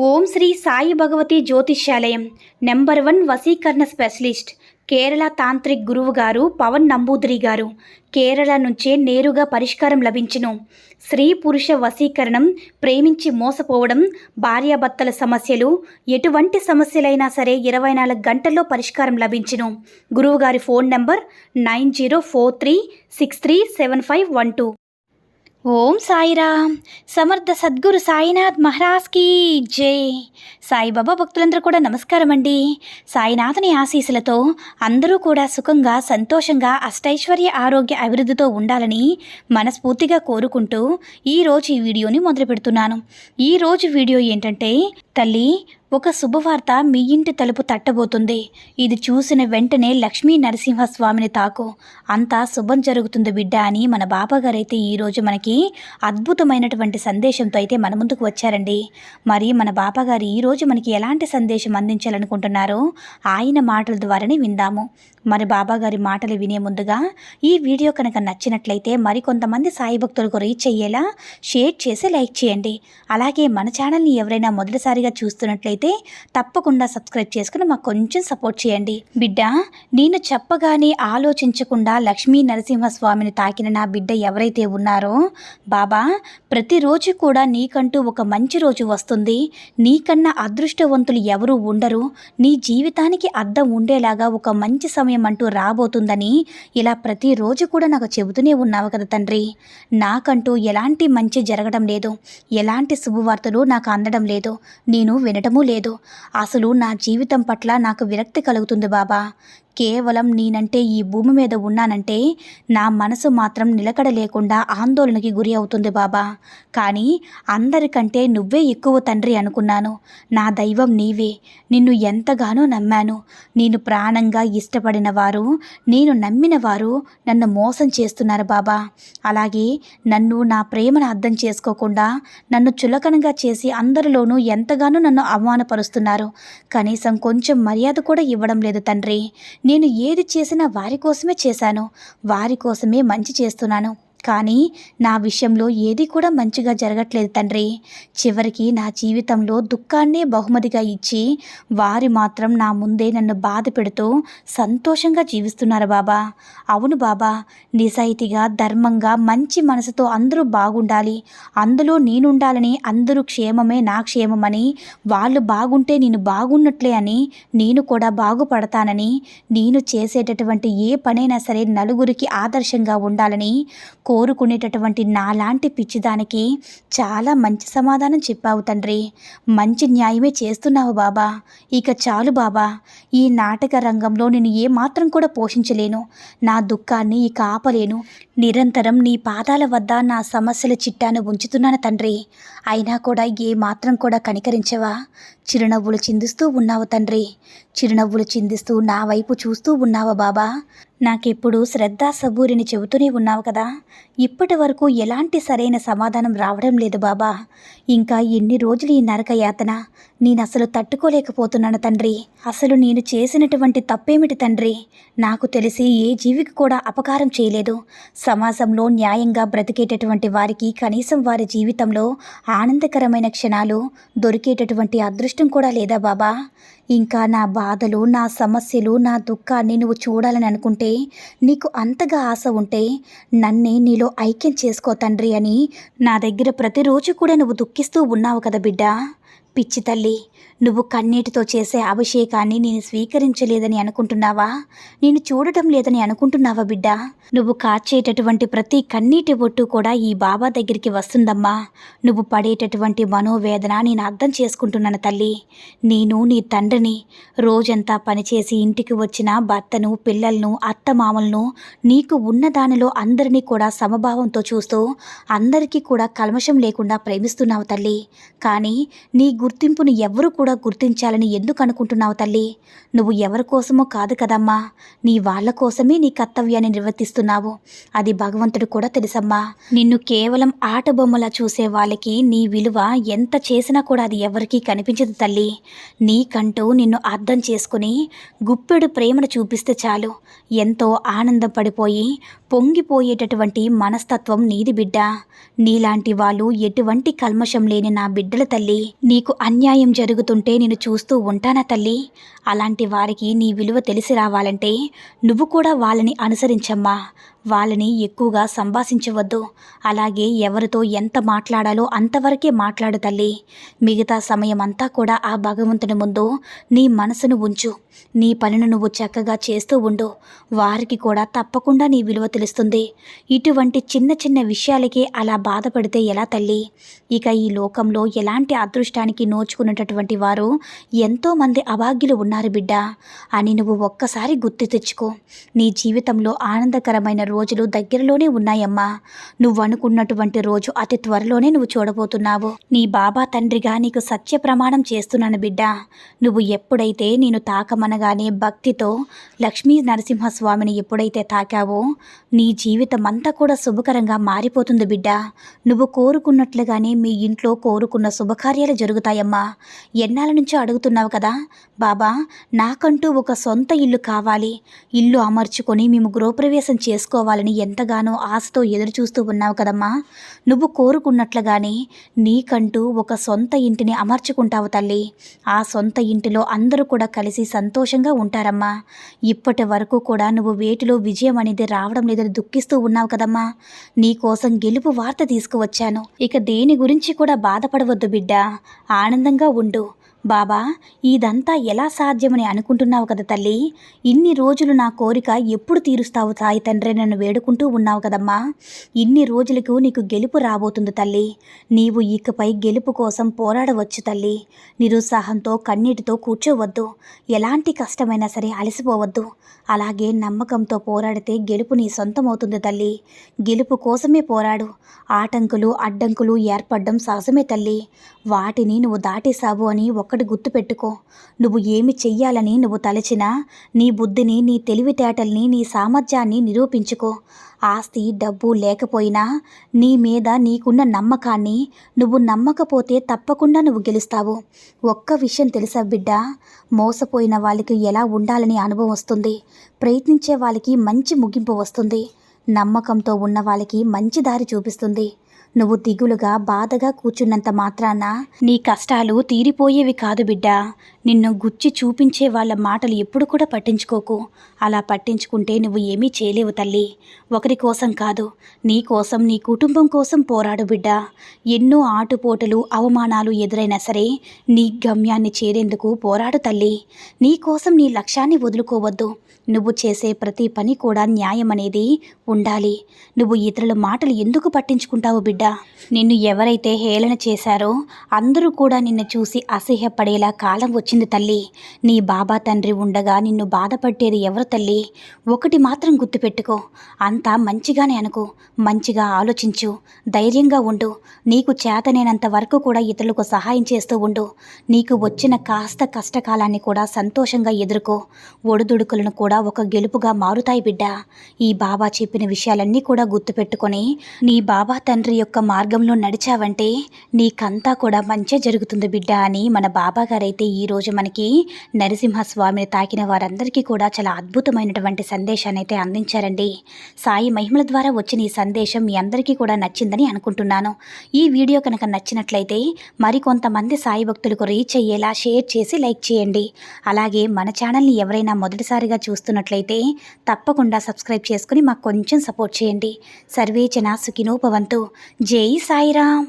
ఓం శ్రీ సాయి భగవతి జ్యోతిష్యాలయం నెంబర్ 1 వశీకరణ specialist Kerala tantric గురువు గారు పవన్ నంబూదిరి గారు. కేరళ నుంచే నేరుగా పరిష్కారం లభించును. స్త్రీ పురుష వశీకరణం, ప్రేమించి మోసపోవడం, భార్యాభర్తల సమస్యలు, ఎటువంటి సమస్యలైనా సరే 24 గంటల్లో పరిష్కారం లభించును. గురువుగారి ఫోన్ నంబర్ 9043637512. ఓం సాయిరామ్. సమర్థ సద్గురు సాయినాథ్ మహారాజ్కి జై. సాయిబాబా భక్తులందరూ కూడా నమస్కారం అండి. సాయినాథుని ఆశీస్సులతో అందరూ కూడా సుఖంగా, సంతోషంగా, అష్టైశ్వర్య, ఆరోగ్య అభివృద్ధితో ఉండాలని మనస్ఫూర్తిగా కోరుకుంటూ ఈరోజు ఈ వీడియోని మొదలు పెడుతున్నాను. ఈరోజు వీడియో ఏంటంటే, తల్లి ఒక శుభవార్త మీ ఇంటి తలుపు తట్టబోతుంది. ఇది చూసిన వెంటనే లక్ష్మీ నరసింహస్వామిని తాకు, అంతా శుభం జరుగుతుంది బిడ్డ అని మన బాబాగారు అయితే ఈరోజు మనకి అద్భుతమైనటువంటి సందేశంతో అయితే మన ముందుకు వచ్చారండి. మరి మన బాబాగారు ఈరోజు మనకి ఎలాంటి సందేశం అందించాలనుకుంటున్నారో ఆయన మాటల ద్వారానే విందాము. మరి బాబాగారి మాటలు వినే ముందుగా ఈ వీడియో కనుక నచ్చినట్లయితే మరికొంతమంది సాయి భక్తులకు రీచ్ అయ్యేలా షేర్ చేసి లైక్ చేయండి. అలాగే మన ఛానల్ని ఎవరైనా మొదటిసారిగా చూస్తున్నట్లయితే తప్పకుండా సబ్స్క్రైబ్ చేసుకుని మాకు కొంచెం సపోర్ట్ చేయండి. బిడ్డ, నేను చెప్పగానే ఆలోచించకుండా లక్ష్మీ నరసింహస్వామిని తాకిన నా బిడ్డ ఎవరైతే ఉన్నారో, బాబా ప్రతిరోజు కూడా నీకంటూ ఒక మంచి రోజు వస్తుంది. నీకన్నా అదృష్టవంతులు ఎవరూ ఉండరు. నీ జీవితానికి అర్థం ఉండేలాగా ఒక మంచి సమయం అంటూ రాబోతుందని ఇలా ప్రతిరోజు కూడా నాకు చెబుతూనే ఉన్నావు కదా తండ్రి. నాకంటూ ఎలాంటి మంచి జరగడం లేదు, ఎలాంటి శుభవార్తలు నాకు అందడం లేదు, నేను వినటమూ లేదు. అసలు నా జీవితం పట్ల నాకు విరక్తి కలుగుతుంది బాబా. కేవలం నేనంటే ఈ భూమి మీద ఉన్నానంటే నా మనసు మాత్రం నిలకడ లేకుండా ఆందోళనకి గురి అవుతుంది బాబా. కానీ అందరికంటే నువ్వే ఎక్కువ తండ్రి అనుకున్నాను. నా దైవం నీవే. నిన్ను ఎంతగానో నమ్మాను. నేను ప్రాణంగా ఇష్టపడిన వారు, నేను నమ్మిన వారు నన్ను మోసం చేస్తున్నారు బాబా. అలాగే నన్ను, నా ప్రేమను అర్థం చేసుకోకుండా నన్ను చులకనగా చేసి అందరిలోనూ ఎంతగానో నన్ను అవమానపరుస్తున్నారు. కనీసం కొంచెం మర్యాద కూడా ఇవ్వడం లేదు తండ్రి. నేను ఏది చేసినా వారి కోసమే చేశాను, వారి కోసమే మంచి చేస్తున్నాను. కానీ నా విషయంలో ఏది కూడా మంచిగా జరగట్లేదు తండ్రి. చివరికి నా జీవితంలో దుఃఖాన్నే బహుమతిగా ఇచ్చి వారి మాత్రం నా ముందే నన్ను బాధ పెడుతూ సంతోషంగా జీవిస్తున్నారు బాబా. అవును బాబా, నిజాయితీగా, ధర్మంగా, మంచి మనసుతో అందరూ బాగుండాలి, అందులో నేనుండాలని, అందరూ క్షేమమే నా క్షేమమని, వాళ్ళు బాగుంటే నేను బాగున్నట్లే అని, నేను కూడా బాగుపడతానని, నేను చేసేటటువంటి ఏ పనైనా సరే నలుగురికి ఆదర్శంగా ఉండాలని కోరుకునేటటువంటి నాలాంటి పిచ్చిదానికి చాలా మంచి సమాధానం చెప్పావు తండ్రి. మంచి న్యాయమే చేస్తున్నావు బాబా. ఇక చాలు బాబా. ఈ నాటక రంగంలో నేను ఏమాత్రం కూడా పోషించలేను. నా దుఃఖాన్ని ఇక ఆపలేను. నిరంతరం నీ పాదాల వద్ద నా సమస్యల చిట్టాను ఉంచుతున్నాను తండ్రి. అయినా కూడా ఏమాత్రం కూడా కనికరించవా? చిరునవ్వులు చిందిస్తూ ఉన్నావు తండ్రి. చిరునవ్వులు చిందిస్తూ నా వైపు చూస్తూ ఉన్నావా బాబా? నాకెప్పుడు శ్రద్ధ సబూరిని చెబుతూనే ఉన్నావు కదా. ఇప్పటి వరకు ఎలాంటి సరైన సమాధానం రావడం లేదు బాబా. ఇంకా ఎన్ని రోజులు ఈ నరక యాతన? నేను అసలు తట్టుకోలేకపోతున్నాను తండ్రి. అసలు నేను చేసినటువంటి తప్పేమిటి తండ్రి? నాకు తెలిసి ఏ జీవికి కూడా అపకారం చేయలేదు. సమాజంలో న్యాయంగా బ్రతికేటటువంటి వారికి కనీసం వారి జీవితంలో ఆనందకరమైన క్షణాలు దొరికేటటువంటి అదృష్టం కూడా లేదా బాబా? ఇంకా నా బాధలు, నా సమస్యలు, నా దుఃఖాన్ని నువ్వు చూడాలని అనుకుంటే, నీకు అంతగా ఆశ ఉంటే నన్నే నీలో ఐక్యం చేసుకో తండ్రి అని నా దగ్గర ప్రతిరోజు కూడా నువ్వు దుఃఖిస్తూ ఉన్నావు కదా బిడ్డ. పిచ్చి తల్లి, నువ్వు కన్నీటితో చేసే అభిషేకాన్ని నేను స్వీకరించలేదని అనుకుంటున్నావా? నేను చూడటం లేదని అనుకుంటున్నావా బిడ్డ? నువ్వు కాచేటటువంటి ప్రతి కన్నీటి బొట్టు కూడా ఈ బాబా దగ్గరికి వస్తుందమ్మా. నువ్వు పడేటటువంటి మనోవేదన నేను అర్థం చేసుకుంటున్నాను తల్లి. నేను నీ తండ్రిని. రోజంతా పనిచేసి ఇంటికి వచ్చిన భర్తను, పిల్లలను, అత్తమామలను నీకు ఉన్న దానిలో అందరినీ కూడా సమభావంతో చూస్తూ అందరికీ కూడా కల్మషం లేకుండా ప్రేమిస్తున్నావు తల్లి. కానీ నీ గుర్తింపును ఎవరు కూడా గుర్తించాలని ఎందుకు అనుకుంటున్నావు తల్లి? నువ్వు ఎవరి కోసమో కాదు కదమ్మా, నీ వాళ్ళ కోసమే నీ కర్తవ్యాన్ని నిర్వర్తిస్తున్నావు. అది భగవంతుడు కూడా తెలుసమ్మా. నిన్ను కేవలం ఆట బొమ్మలా చూసే వాళ్ళకి నీ విలువ ఎంత చేసినా కూడా అది ఎవరికీ కనిపించదు తల్లి. నీకంటూ నిన్ను అర్థం చేసుకుని గుప్పెడు ప్రేమను చూపిస్తే చాలు. ఎంతో ఆనందం పడిపోయి పొంగిపోయేటటువంటి మనస్తత్వం నీది బిడ్డ. నీలాంటి వాళ్ళు ఎటువంటి కల్మషం లేని నా బిడ్డల తల్లి. నీకు అన్యాయం జరుగుతుంటే నేను చూస్తూ ఉంటానా తల్లి? అలాంటి వారికి నీ విలువ తెలిసి రావాలంటే నువ్వు కూడా వాళ్ళని అనుసరించమ్మా. వాళ్ళని ఎక్కువగా సంభాషించవద్దు. అలాగే ఎవరితో ఎంత మాట్లాడాలో అంతవరకే మాట్లాడు తల్లి. మిగతా సమయం అంతా కూడా ఆ భగవంతుని ముందు నీ మనసును ఉంచు. నీ పనిని నువ్వు చక్కగా చేస్తూ ఉండు. వారికి కూడా తప్పకుండా నీ విలువ తెలుస్తుంది. ఇటువంటి చిన్న చిన్న విషయాలకే అలా బాధపడితే ఎలా తల్లి? ఇక ఈ లోకంలో ఎలాంటి అదృష్టానికి నోచుకున్నటువంటి వారు ఎంతోమంది అభాగ్యులు ఉన్నారు బిడ్డ అని నువ్వు ఒక్కసారి గుర్తు తెచ్చుకో. నీ జీవితంలో ఆనందకరమైన రోజులు దగ్గరలోనే ఉన్నాయమ్మా. నువ్వు అనుకున్నటువంటి రోజు అతి త్వరలోనే నువ్వు చూడబోతున్నావు. నీ బాబా తండ్రిగా నీకు సత్య ప్రమాణం చేస్తున్నాను బిడ్డ. నువ్వు ఎప్పుడైతే నేను తాకమనగానే భక్తితో లక్ష్మీ నరసింహస్వామిని ఎప్పుడైతే తాకావో నీ జీవితం అంతా కూడా శుభకరంగా మారిపోతుంది బిడ్డ. నువ్వు కోరుకున్నట్లుగానే మీ ఇంట్లో కోరుకున్న శుభకార్యాలు జరుగుతాయమ్మా. ఎన్నాళ్ళ నుంచో అడుగుతున్నావు కదా, బాబా నాకంటూ ఒక సొంత ఇల్లు కావాలి, ఇల్లు అమర్చుకొని మేము గృహప్రవేశం చేసుకోవాలని ఎంతగానో ఆశతో ఎదురు చూస్తూ ఉన్నావు కదమ్మా. నువ్వు కోరుకున్నట్లుగానే నీకంటూ ఒక సొంత ఇంటిని అమర్చుకుంటావు తల్లి. ఆ సొంత ఇంటిలో అందరూ కూడా కలిసి సంతోషంగా ఉంటారమ్మా. ఇప్పటి వరకు కూడా నువ్వు వేటిలో విజయం అనేది రావడం లేదని దుఃఖిస్తూ ఉన్నావు కదమ్మా. నీకోసం గెలుపు వార్త తీసుకువచ్చాను. ఇక దేని గురించి కూడా బాధపడవద్దు బిడ్డ, ఆనందంగా ఉండు. బాబా ఇదంతా ఎలా సాధ్యమని అనుకుంటున్నావు కదా తల్లి. ఇన్ని రోజులు నా కోరిక ఎప్పుడు తీరుస్తావు సాయి తండ్రి నన్ను వేడుకుంటూ ఉన్నావు కదమ్మా. ఇన్ని రోజులకు నీకు గెలుపు రాబోతుంది తల్లి. నీవు ఇకపై గెలుపు కోసం పోరాడవచ్చు తల్లి. నిరుత్సాహంతో కన్నీటితో కూర్చోవద్దు. ఎలాంటి కష్టమైనా సరే అలసిపోవద్దు. అలాగే నమ్మకంతో పోరాడితే గెలుపు నీ సొంతమవుతుంది తల్లి. గెలుపు కోసమే పోరాడు. ఆటంకులు అడ్డంకులు ఏర్పడడం సహజమే తల్లి. వాటిని నువ్వు దాటేశావు అని ఒక్కటి గుర్తుపెట్టుకో. నువ్వు ఏమి చెయ్యాలని నువ్వు తలచినా నీ బుద్ధిని, నీ తెలివితేటల్ని, నీ సామర్థ్యాన్ని నిరూపించుకో. ఆస్తి డబ్బు లేకపోయినా నీ మీద నీకున్న నమ్మకాన్ని నువ్వు నమ్మకపోతే తప్పకుండా నువ్వు గెలుస్తావు. ఒక్క విషయం తెలుసా బిడ్డ, మోసపోయిన వాళ్ళకి ఎలా ఉండాలని అనుభవం వస్తుంది. ప్రయత్నించే వాళ్ళకి మంచి ముగింపు వస్తుంది. నమ్మకంతో ఉన్న వాళ్ళకి మంచి దారి చూపిస్తుంది. నువ్వు దిగులుగా బాధగా కూర్చున్నంత మాత్రాన నీ కష్టాలు తీరిపోయేవి కాదు బిడ్డ. నిన్ను గుచ్చి చూపించే వాళ్ళ మాటలు ఎప్పుడు కూడా పట్టించుకోకు. అలా పట్టించుకుంటే నువ్వు ఏమీ చేయలేవు తల్లి. ఒకరి కోసం కాదు, నీ కోసం, నీ కుటుంబం కోసం పోరాడు బిడ్డ. ఎన్నో ఆటుపోటలు అవమానాలు ఎదురైనా సరే నీ గమ్యాన్ని చేరేందుకు పోరాడు తల్లి. నీ కోసం నీ లక్ష్యాన్ని వదులుకోవద్దు. నువ్వు చేసే ప్రతి పని కూడా న్యాయం అనేది ఉండాలి. నువ్వు ఇతరుల మాటలు ఎందుకు పట్టించుకుంటావు బిడ్డ? నిన్ను ఎవరైతే హేళన చేశారో అందరూ కూడా నిన్ను చూసి అసహ్యపడేలా కాలం వచ్చింది తల్లి. నీ బాబా తండ్రి ఉండగా నిన్ను బాధపట్టేది ఎవరు తల్లి? ఒకటి మాత్రం గుర్తుపెట్టుకో, అంతా మంచిగానే అనుకో, మంచిగా ఆలోచించు, ధైర్యంగా ఉండు. నీకు చేతనైనంత వరకు కూడా ఇతరులకు సహాయం చేస్తూ ఉండు. నీకు వచ్చిన కాస్త కష్టకాలాన్ని కూడా సంతోషంగా ఎదుర్కో. ఒడిదుడుకులను కూడా ఒక గెలుపుగా మారుతాయి బిడ్డ. ఈ బాబా చెప్పిన విషయాలన్నీ కూడా గుర్తుపెట్టుకొని నీ బాబా తండ్రి యొక్క మార్గంలో నడిచావంటే నీకంతా కూడా మంచి జరుగుతుంది బిడ్డ అని మన బాబా గారైతే ఈరోజు మనకి నరసింహస్వామిని తాకిన వారందరికీ కూడా చాలా అద్భుతమైనటువంటి సందేశాన్ని అయితే అందించారండి. సాయి మహిమల ద్వారా వచ్చిన ఈ సందేశం మీ అందరికీ కూడా నచ్చిందని అనుకుంటున్నాను. ఈ వీడియో కనుక నచ్చినట్లయితే మరికొంతమంది సాయి భక్తులకు రీచ్ అయ్యేలా షేర్ చేసి లైక్ చేయండి. అలాగే మన ఛానల్ని ఎవరైనా మొదటిసారిగా చూస్తున్నట్లయితే తప్పకుండా సబ్స్క్రైబ్ చేసుకుని మాకు కొంచెం సపోర్ట్ చేయండి. సర్వే జనా సుఖినో భవంతు. జై సాయిరామ్.